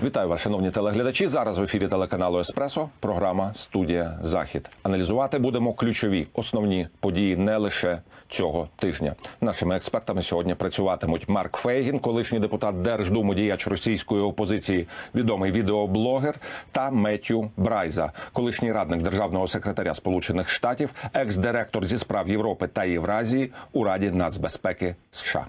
Вітаю вас, шановні телеглядачі. Зараз в ефірі телеканалу «Еспресо» програма «Студія Захід». Аналізувати будемо ключові, основні події не лише цього тижня. Нашими експертами сьогодні працюватимуть Марк Фейгін, колишній депутат Держдуми, діяч російської опозиції, відомий відеоблогер, та Меттью Брайза, колишній радник державного секретаря Сполучених Штатів, екс-директор зі справ Європи та Євразії у Раді нацбезпеки США.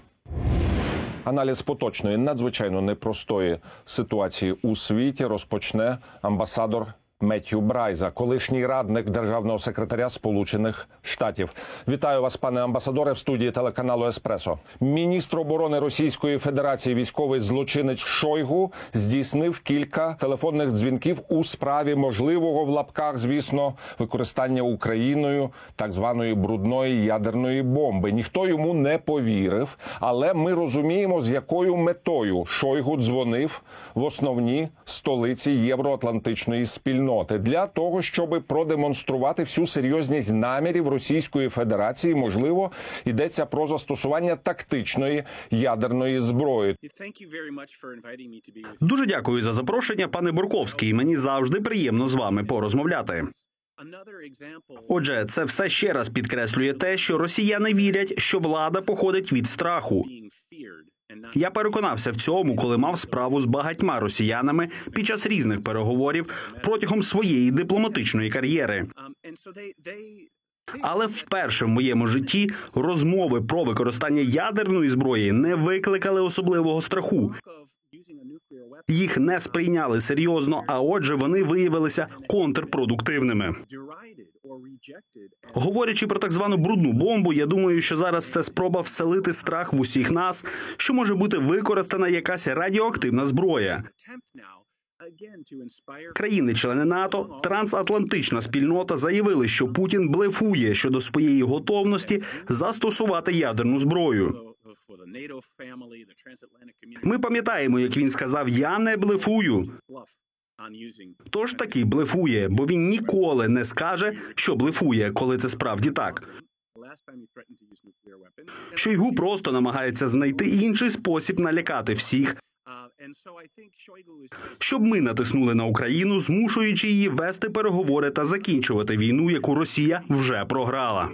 Аналіз поточної, надзвичайно непростої ситуації у світі розпочне амбасадор Меттью Брайза, колишній радник державного секретаря Сполучених Штатів. Вітаю вас, пане амбасадоре, в студії телеканалу «Еспресо». Міністр оборони Російської Федерації, військовий злочинець Шойгу, здійснив кілька телефонних дзвінків у справі можливого, в лапках, звісно, використання Україною так званої брудної ядерної бомби. Ніхто йому не повірив, але ми розуміємо, з якою метою Шойгу дзвонив в основні столиці євроатлантичної спільноти. Для того, щоб продемонструвати всю серйозність намірів Російської Федерації, можливо, йдеться про застосування тактичної ядерної зброї. Дуже дякую за запрошення, пане Бурковський. Мені завжди приємно з вами порозмовляти. Отже, це все ще раз підкреслює те, що росіяни вірять, що влада походить від страху. Я переконався в цьому, коли мав справу з багатьма росіянами під час різних переговорів протягом своєї дипломатичної кар'єри. Але вперше в моєму житті розмови про використання ядерної зброї не викликали особливого страху. Їх не сприйняли серйозно, а отже вони виявилися контрпродуктивними. Говорячи про так звану брудну бомбу, я думаю, що зараз це спроба вселити страх в усіх нас, що може бути використана якась радіоактивна зброя. Країни-члени НАТО, трансатлантична спільнота заявили, що Путін блефує щодо своєї готовності застосувати ядерну зброю. Ми пам'ятаємо, як він сказав: «Я не блефую». Тож таки блефує, бо він ніколи не скаже, що блефує, коли це справді так. Шойгу просто намагається знайти інший спосіб налякати всіх, щоб ми натиснули на Україну, змушуючи її вести переговори та закінчувати війну, яку Росія вже програла.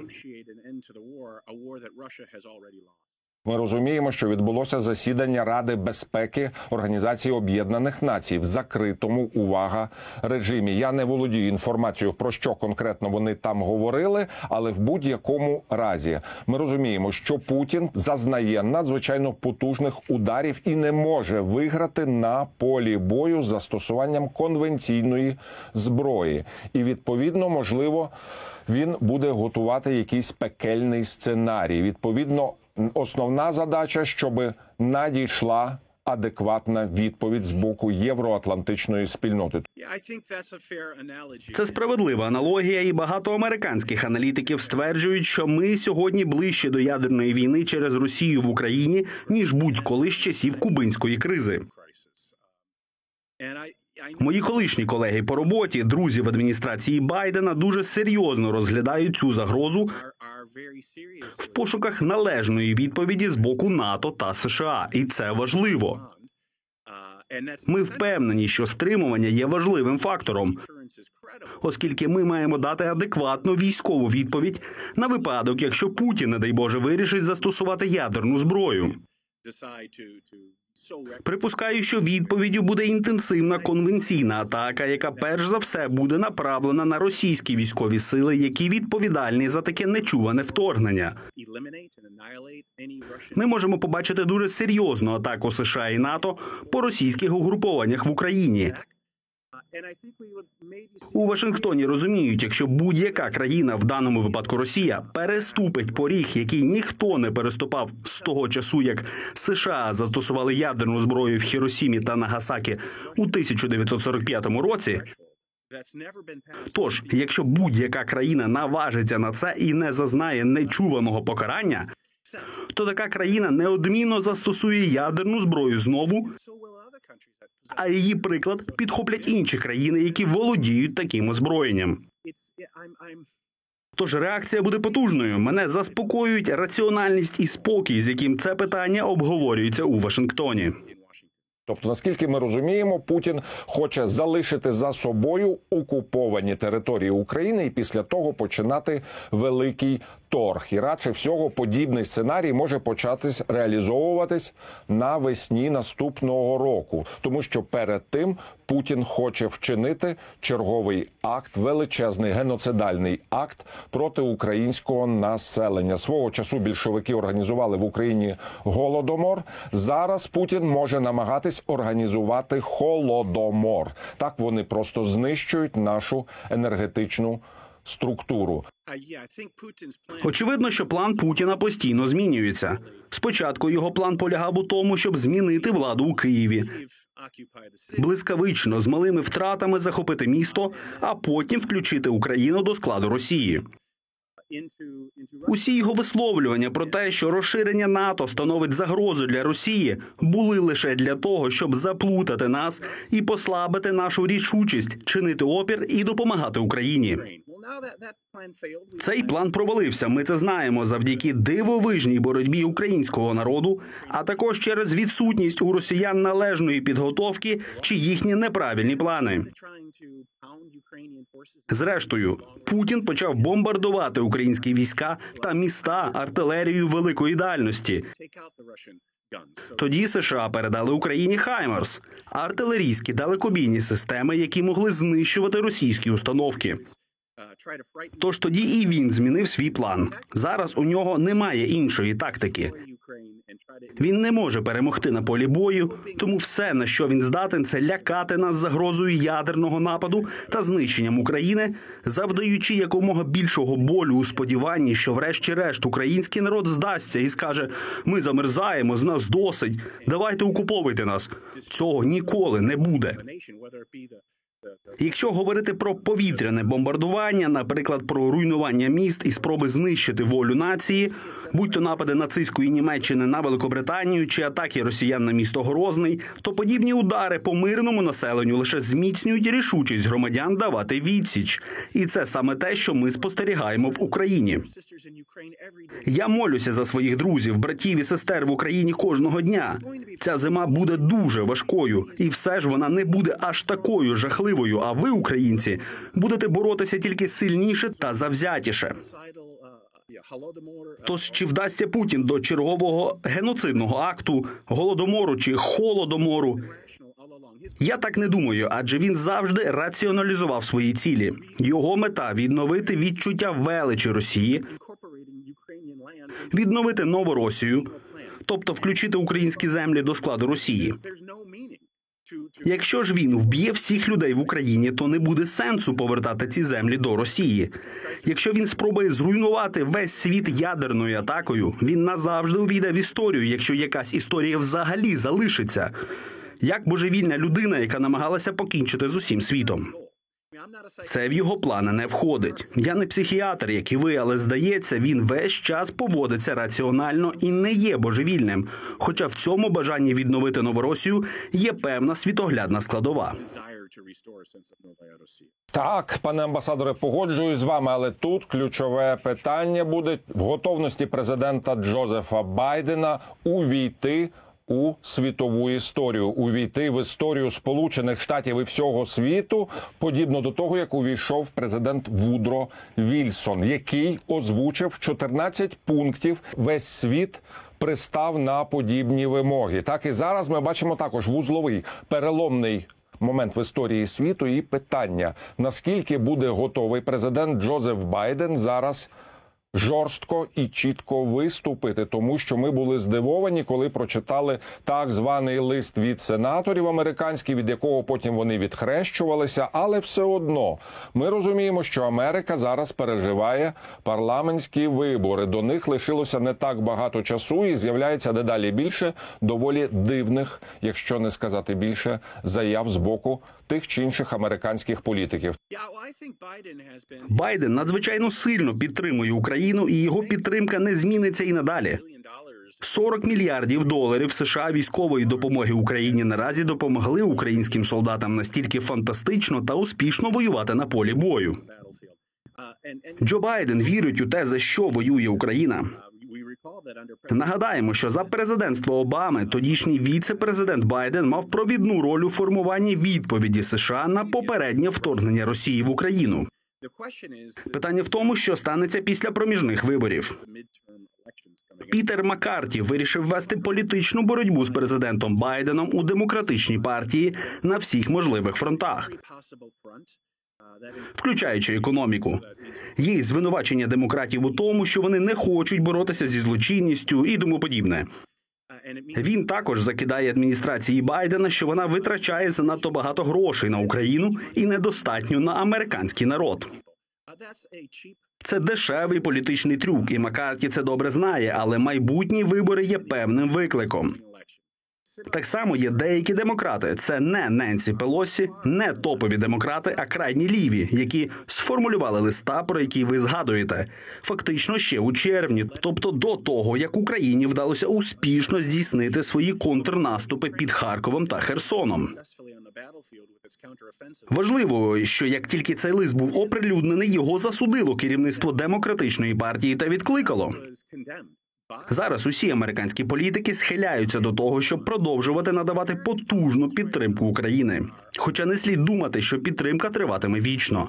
Ми розуміємо, що відбулося засідання Ради безпеки Організації Об'єднаних Націй в закритому, увага, режимі. Я не володію інформацією, про що конкретно вони там говорили, але в будь-якому разі ми розуміємо, що Путін зазнає надзвичайно потужних ударів і не може виграти на полі бою з застосуванням конвенційної зброї. І, відповідно, можливо, він буде готувати якийсь пекельний сценарій. Відповідно, основна задача, щоб надійшла адекватна відповідь з боку євроатлантичної спільноти. Це справедлива аналогія, і багато американських аналітиків стверджують, що ми сьогодні ближче до ядерної війни через Росію в Україні, ніж будь-коли з часів кубинської кризи. Мої колишні колеги по роботі, друзі в адміністрації Байдена, дуже серйозно розглядають цю загрозу в пошуках належної відповіді з боку НАТО та США. І це важливо. Ми впевнені, що стримування є важливим фактором, оскільки ми маємо дати адекватну військову відповідь на випадок, якщо Путін, не дай Боже, вирішить застосувати ядерну зброю. Припускаю, що відповіддю буде інтенсивна конвенційна атака, яка перш за все буде направлена на російські військові сили, які відповідальні за таке нечуване вторгнення. Ми можемо побачити дуже серйозну атаку США і НАТО по російських угрупованнях в Україні. У Вашингтоні розуміють, якщо будь-яка країна, в даному випадку Росія, переступить поріг, який ніхто не переступав з того часу, як США застосували ядерну зброю в Хіросімі та Нагасакі у 1945 році, тож, якщо будь-яка країна наважиться на це і не зазнає нечуваного покарання, то така країна неодмінно застосує ядерну зброю знову, а її приклад підхоплять інші країни, які володіють таким озброєнням. Тож реакція буде потужною. Мене заспокоюють раціональність і спокій, з яким це питання обговорюється у Вашингтоні. Тобто, наскільки ми розуміємо, Путін хоче залишити за собою окуповані території України і після того починати великий торг. І радше всього подібний сценарій може початись реалізовуватись навесні наступного року. Тому що перед тим Путін хоче вчинити черговий акт, величезний геноцидальний акт проти українського населення. Свого часу більшовики організували в Україні Голодомор. Зараз Путін може намагатись організувати Холодомор. Так вони просто знищують нашу енергетичну структуру. Очевидно, що план Путіна постійно змінюється. Спочатку його план полягав у тому, щоб змінити владу у Києві. Блискавично, з малими втратами захопити місто, а потім включити Україну до складу Росії. Усі його висловлювання про те, що розширення НАТО становить загрозу для Росії, були лише для того, щоб заплутати нас і послабити нашу рішучість, чинити опір і допомагати Україні. Цей план провалився, ми це знаємо, завдяки дивовижній боротьбі українського народу, а також через відсутність у росіян належної підготовки чи їхні неправильні плани. Зрештою, Путін почав бомбардувати українські війська та міста артилерією великої дальності. Тоді США передали Україні «Хаймарс» – артилерійські далекобійні системи, які могли знищувати російські установки. Тож тоді і він змінив свій план. Зараз у нього немає іншої тактики. Він не може перемогти на полі бою, тому все, на що він здатен, це лякати нас загрозою ядерного нападу та знищенням України, завдаючи якомога більшого болю у сподіванні, що врешті-решт український народ здасться і скаже «Ми замерзаємо, з нас досить, давайте окуповуйте нас». Цього ніколи не буде. Якщо говорити про повітряне бомбардування, наприклад, про руйнування міст і спроби знищити волю нації, будь-то напади нацистської Німеччини на Великобританію чи атаки росіян на місто Грозний, то подібні удари по мирному населенню лише зміцнюють рішучість громадян давати відсіч. І це саме те, що ми спостерігаємо в Україні. Я молюся за своїх друзів, братів і сестер в Україні кожного дня. Ця зима буде дуже важкою, і все ж вона не буде аж такою жахливою, а ви, українці, будете боротися тільки сильніше та завзятіше. Тож, чи вдасться Путін до чергового геноцидного акту, голодомору чи холодомору? Я так не думаю, адже він завжди раціоналізував свої цілі. Його мета – відновити відчуття величі Росії, відновити Новоросію, тобто включити українські землі до складу Росії. Якщо ж він вб'є всіх людей в Україні, то не буде сенсу повертати ці землі до Росії. Якщо він спробує зруйнувати весь світ ядерною атакою, він назавжди увійде в історію, якщо якась історія взагалі залишиться. Як божевільна людина, яка намагалася покінчити з усім світом. Це в його плани не входить. Я не психіатр, як і ви, але, здається, він весь час поводиться раціонально і не є божевільним. Хоча в цьому бажанні відновити Новоросію є певна світоглядна складова. Так, пане амбасадоре, погоджуюсь з вами, але тут ключове питання буде в готовності президента Джозефа Байдена увійти у світову історію, увійти в історію Сполучених Штатів і всього світу, подібно до того, як увійшов президент Вудро Вільсон, який озвучив 14 пунктів. Весь світ пристав на подібні вимоги. Так і зараз ми бачимо також вузловий, переломний момент в історії світу і питання, наскільки буде готовий президент Джозеф Байден зараз жорстко і чітко виступити, тому що ми були здивовані, коли прочитали так званий лист від сенаторів американських, від якого потім вони відхрещувалися, але все одно ми розуміємо, що Америка зараз переживає парламентські вибори. До них лишилося не так багато часу і з'являється дедалі більше доволі дивних, якщо не сказати більше, заяв з боку тих чи інших американських політиків. Байден надзвичайно сильно підтримує Україну, і його підтримка не зміниться і надалі. 40 мільярдів доларів США військової допомоги Україні наразі допомогли українським солдатам настільки фантастично та успішно воювати на полі бою. Джо Байден вірить у те, за що воює Україна. Нагадаємо, що за президентства Обами тодішній віце-президент Байден мав провідну роль у формуванні відповіді США на попереднє вторгнення Росії в Україну. Питання в тому, що станеться після проміжних виборів. Пітер Маккарті вирішив вести політичну боротьбу з президентом Байденом у демократичній партії на всіх можливих фронтах, включаючи економіку. Є й звинувачення демократів у тому, що вони не хочуть боротися зі злочинністю і тому подібне. Він також закидає адміністрації Байдена, що вона витрачає занадто багато грошей на Україну і недостатньо на американський народ. Це дешевий політичний трюк, і Маккарті це добре знає, але майбутні вибори є певним викликом. Так само є деякі демократи. Це не Ненсі Пелосі, не топові демократи, а крайні ліві, які сформулювали листа, про який ви згадуєте. Фактично ще у червні, тобто до того, як Україні вдалося успішно здійснити свої контрнаступи під Харковом та Херсоном. Важливо, що як тільки цей лист був оприлюднений, його засудило керівництво демократичної партії та відкликало. Зараз усі американські політики схиляються до того, щоб продовжувати надавати потужну підтримку України. Хоча не слід думати, що підтримка триватиме вічно.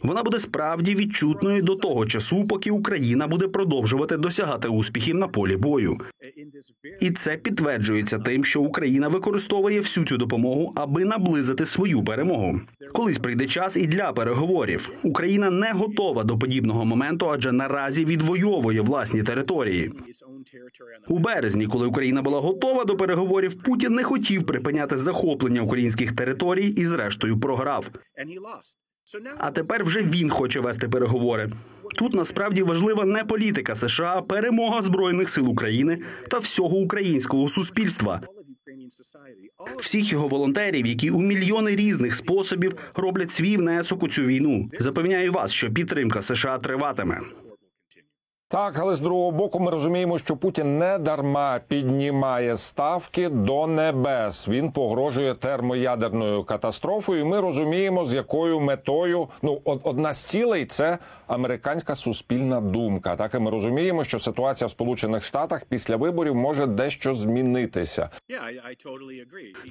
Вона буде справді відчутною до того часу, поки Україна буде продовжувати досягати успіхів на полі бою. І це підтверджується тим, що Україна використовує всю цю допомогу, аби наблизити свою перемогу. Колись прийде час і для переговорів. Україна не готова до подібного моменту, адже наразі відвоює власні території. У березні, коли Україна була готова до переговорів, Путін не хотів припиняти захоплення українських територій і зрештою програв. А тепер вже він хоче вести переговори. Тут насправді важлива не політика США, а перемога Збройних сил України та всього українського суспільства. Всіх його волонтерів, які у мільйони різних способів роблять свій внесок у цю війну. Запевняю вас, що підтримка США триватиме. Так, але з другого боку ми розуміємо, що Путін не дарма піднімає ставки до небес. Він погрожує термоядерною катастрофою. І ми розуміємо, з якою метою. Одна з цілей – це американська суспільна думка. Так, і ми розуміємо, що ситуація в Сполучених Штатах після виборів може дещо змінитися.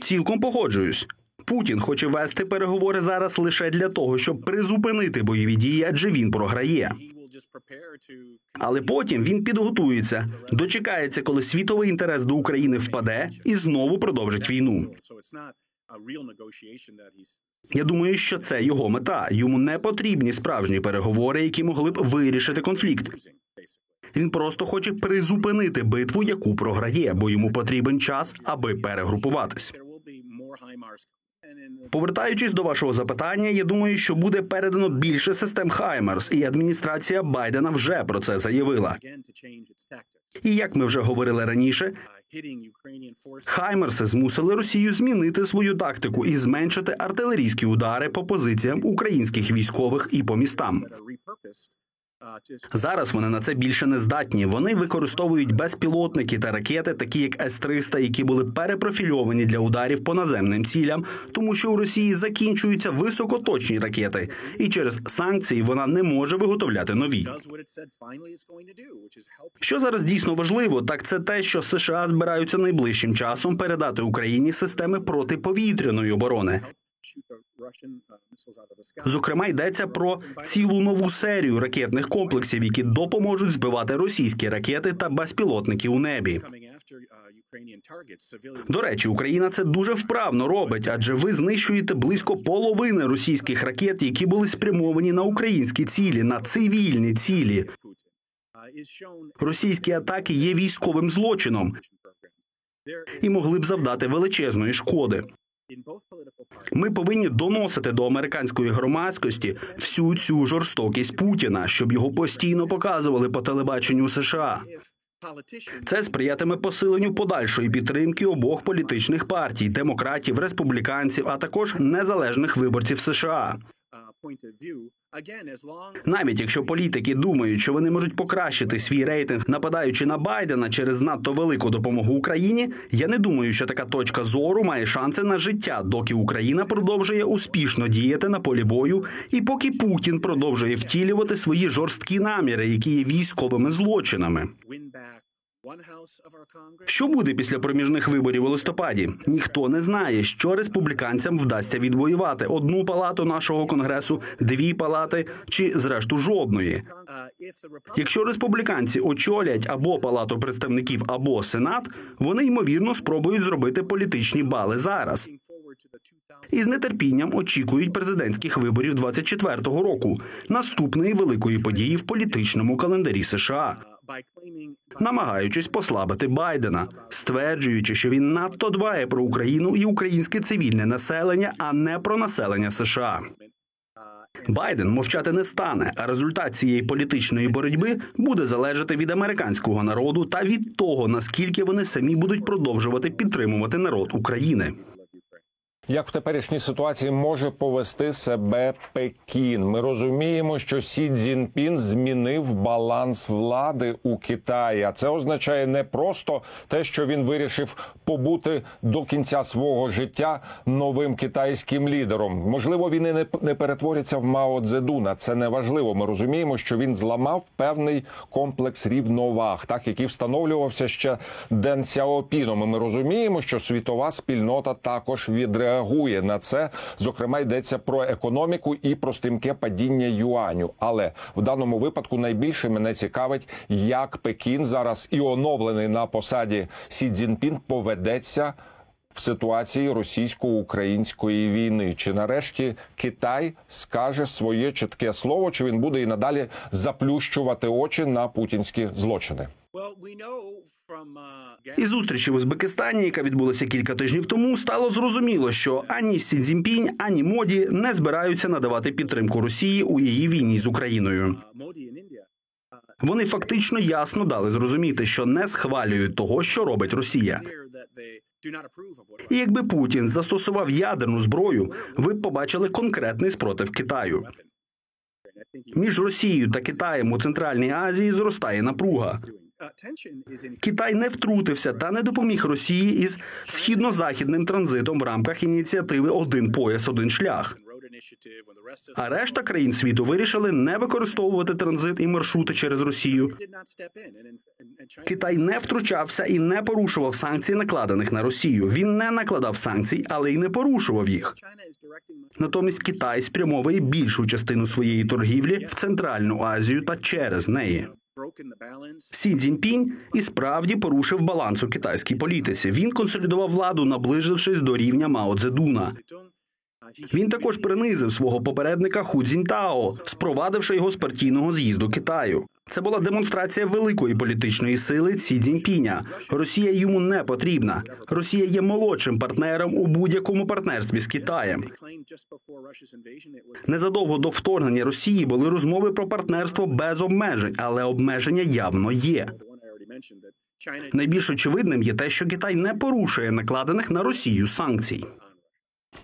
Цілком погоджуюсь. Путін хоче вести переговори зараз лише для того, щоб призупинити бойові дії, адже він програє. Але потім він підготується, дочекається, коли світовий інтерес до України впаде і знову продовжить війну. Я думаю, що це його мета. Йому не потрібні справжні переговори, які могли б вирішити конфлікт. Він просто хоче призупинити битву, яку програє, бо йому потрібен час, аби перегрупуватись. Повертаючись до вашого запитання, я думаю, що буде передано більше систем «Хаймерс», і адміністрація Байдена вже про це заявила. І як ми вже говорили раніше, «Хаймерси» змусили Росію змінити свою тактику і зменшити артилерійські удари по позиціям українських військових і по містам. Зараз вони на це більше не здатні. Вони використовують безпілотники та ракети, такі як С-300, які були перепрофільовані для ударів по наземним цілям, тому що у Росії закінчуються високоточні ракети, і через санкції вона не може виготовляти нові. Що зараз дійсно важливо, так це те, що США збираються найближчим часом передати Україні системи протиповітряної оборони. Зокрема, йдеться про цілу нову серію ракетних комплексів, які допоможуть збивати російські ракети та безпілотники у небі. До речі, Україна це дуже вправно робить, адже ви знищуєте близько половини російських ракет, які були спрямовані на українські цілі, на цивільні цілі. Російські атаки є військовим злочином і могли б завдати величезної шкоди. Ми повинні доносити до американської громадськості всю цю жорстокість Путіна, щоб його постійно показували по телебаченню США. Це сприятиме посиленню подальшої підтримки обох політичних партій – демократів, республіканців, а також незалежних виборців США. Навіть якщо політики думають, що вони можуть покращити свій рейтинг, нападаючи на Байдена через надто велику допомогу Україні, я не думаю, що така точка зору має шанси на життя, доки Україна продовжує успішно діяти на полі бою і поки Путін продовжує втілювати свої жорсткі наміри, які є військовими злочинами. Що буде після проміжних виборів у листопаді? Ніхто не знає, що республіканцям вдасться відвоювати: одну палату нашого конгресу, дві палати чи, зрештою, жодної. Якщо республіканці очолять або Палату представників, або Сенат, вони, ймовірно, спробують зробити політичні бали зараз. І з нетерпінням очікують президентських виборів 24-го року, наступної великої події в політичному календарі США. Намагаючись послабити Байдена, стверджуючи, що він надто дбає про Україну і українське цивільне населення, а не про населення США. Байден мовчати не стане, а результат цієї політичної боротьби буде залежати від американського народу та від того, наскільки вони самі будуть продовжувати підтримувати народ України. Як в теперішній ситуації може повести себе Пекін? Ми розуміємо, що Сі Цзіньпін змінив баланс влади у Китаї. А це означає не просто те, що він вирішив побути до кінця свого життя новим китайським лідером. Можливо, він і не перетвориться в Мао Цзедуна. Це не важливо. Ми розуміємо, що він зламав певний комплекс рівноваг, так, який встановлювався ще Ден Сяопіном. І ми розуміємо, що світова спільнота також відреагує на це. Зокрема, йдеться про економіку і про стрімке падіння юаню. Але в даному випадку найбільше мене цікавить, як Пекін зараз і оновлений на посаді Сі Цзіньпін поведеться в ситуації російсько-української війни. Чи нарешті Китай скаже своє чітке слово, чи він буде і надалі заплющувати очі на путінські злочини? Із зустрічі в Узбекистані, яка відбулася кілька тижнів тому, стало зрозуміло, що ані Сі Цзіньпінь, ані Моді не збираються надавати підтримку Росії у її війні з Україною. Вони фактично ясно дали зрозуміти, що не схвалюють того, що робить Росія. І якби Путін застосував ядерну зброю, ви б побачили конкретний спротив Китаю. Між Росією та Китаєм у Центральній Азії зростає напруга. Китай не втрутився та не допоміг Росії із східно-західним транзитом в рамках ініціативи «Один пояс, один шлях». А решта країн світу вирішили не використовувати транзит і маршрути через Росію. Китай не втручався і не порушував санкцій, накладених на Росію. Він не накладав санкцій, але й не порушував їх. Натомість Китай спрямовує більшу частину своєї торгівлі в Центральну Азію та через неї. Сі Цзіньпінь і справді порушив баланс у китайській політиці. Він консолідував владу, наближившись до рівня Мао Цзедуна. Він також принизив свого попередника Ху Цзіньтао, спровадивши його з партійного з'їзду Китаю. Це була демонстрація великої політичної сили Сі Цзіньпіня. Росія йому не потрібна. Росія є молодшим партнером у будь-якому партнерстві з Китаєм. Незадовго до вторгнення Росії були розмови про партнерство без обмежень, але обмеження явно є. Найбільш очевидним є те, що Китай не порушує накладених на Росію санкцій.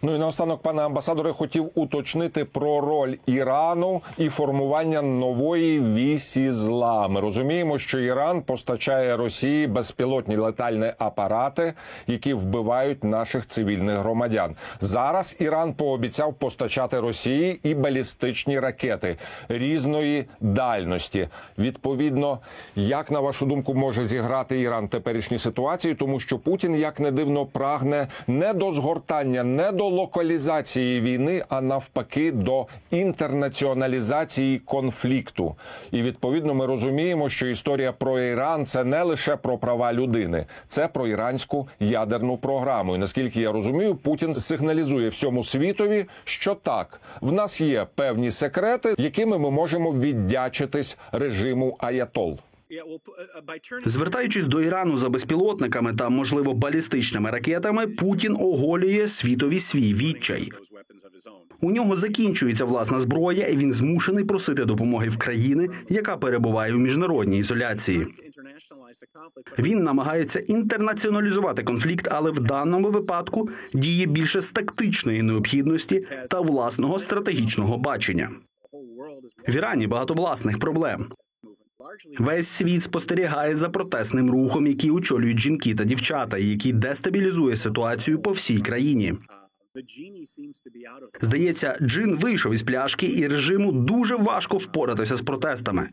Ну і наостанок, пане амбасадоре, хотів уточнити про роль Ірану і формування нової вісі зла. Ми розуміємо, що Іран постачає Росії безпілотні летальні апарати, які вбивають наших цивільних громадян. Зараз Іран пообіцяв постачати Росії і балістичні ракети різної дальності. Відповідно, як, на вашу думку, може зіграти Іран в теперішній ситуації? Тому що Путін, як не дивно, прагне не до згортання, не до локалізації війни, а навпаки до інтернаціоналізації конфлікту. І відповідно ми розуміємо, що історія про Іран – це не лише про права людини, це про іранську ядерну програму. І наскільки я розумію, Путін сигналізує всьому світові, що так, в нас є певні секрети, якими ми можемо віддячитись режиму аятол. Звертаючись до Ірану за безпілотниками та, можливо, балістичними ракетами, Путін оголює світові свій відчай. У нього закінчується власна зброя, і він змушений просити допомоги в країни, яка перебуває у міжнародній ізоляції. Він намагається інтернаціоналізувати конфлікт, але в даному випадку діє більше з тактичної необхідності та власного стратегічного бачення. В Ірані багато власних проблем. Весь світ спостерігає за протестним рухом, який очолюють жінки та дівчата, і який дестабілізує ситуацію по всій країні. Здається, джин вийшов із пляшки, і режиму дуже важко впоратися з протестами.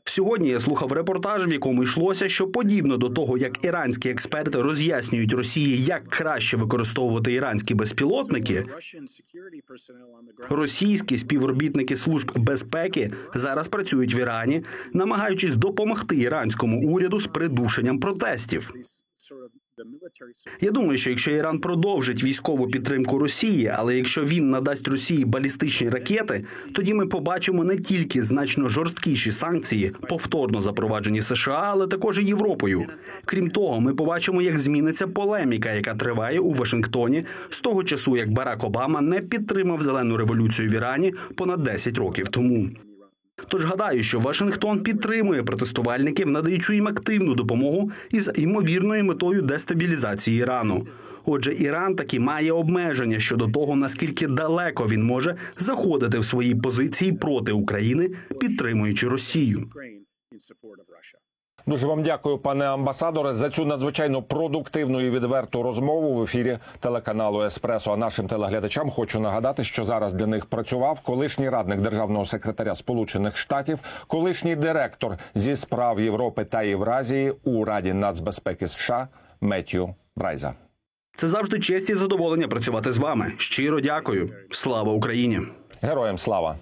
Сьогодні я слухав репортаж, в якому йшлося, що подібно до того, як іранські експерти роз'яснюють Росії, як краще використовувати іранські безпілотники, російські співробітники служб безпеки зараз працюють в Ірані, намагаючись допомогти іранському уряду з придушенням протестів. Я думаю, що якщо Іран продовжить військову підтримку Росії, але якщо він надасть Росії балістичні ракети, тоді ми побачимо не тільки значно жорсткіші санкції, повторно запроваджені США, але також і Європою. Крім того, ми побачимо, як зміниться полеміка, яка триває у Вашингтоні з того часу, як Барак Обама не підтримав зелену революцію в Ірані понад 10 років тому. Тож гадаю, що Вашингтон підтримує протестувальників, надаючи їм активну допомогу із ймовірною метою дестабілізації Ірану. Отже, Іран таки має обмеження щодо того, наскільки далеко він може заходити в свої позиції проти України, підтримуючи Росію. Дуже вам дякую, пане амбасадоре, за цю надзвичайно продуктивну і відверту розмову в ефірі телеканалу «Еспресо». А нашим телеглядачам хочу нагадати, що зараз для них працював колишній радник державного секретаря Сполучених Штатів, колишній директор зі справ Європи та Євразії у Раді нацбезпеки США Меттью Брайза. Це завжди честь і задоволення працювати з вами. Щиро дякую. Слава Україні! Героям слава!